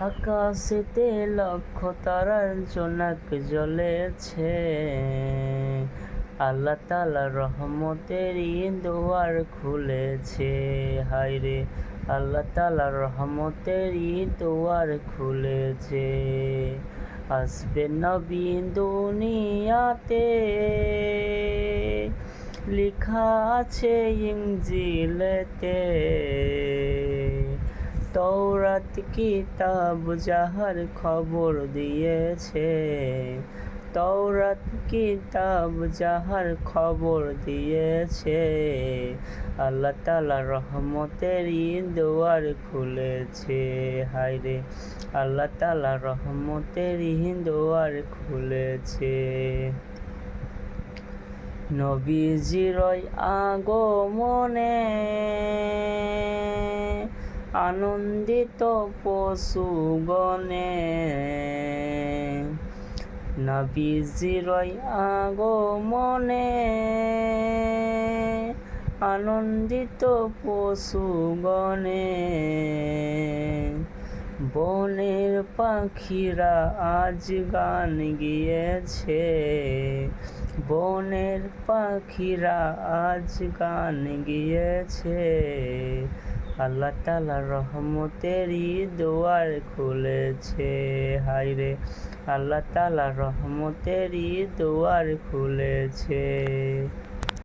আকাশেতে লক্ষ তারার জোনাক জ্বলেছে। আল্লাহ তাআলা রহমতেরই দুয়ার খুলেছে। হায়রে আল্লাহ তাআলা রহমতেরই দুয়ার খুলেছে। আসবে নবী দুনিয়াতে, লিখা আছে ইনজিলেতে। তওরাত কিতাব যাহার খবর দিয়েছে, তওরাত কিতাব যাহার খবর দিয়েছে। আল্লাহ তাআলা রহমতেরই দুয়ার খুলেছে। হায়রে আল্লাহ তাআলা রহমতেরই দুয়ার খুলেছে। নবীজির আগমনে আনন্দিত পশুগণে। নবীজির আগমনে আনন্দিত পশুগণে। বনের পাখিরা আজ গান গিয়েছে, বনের পাখিরা আজ গান গিয়েছে। আল্লাহ তাআলা রহমতেরই দুয়ার খুলেছে। হায়রে আল্লাহ তাআলা রহমতেরই দুয়ার খুলেছে।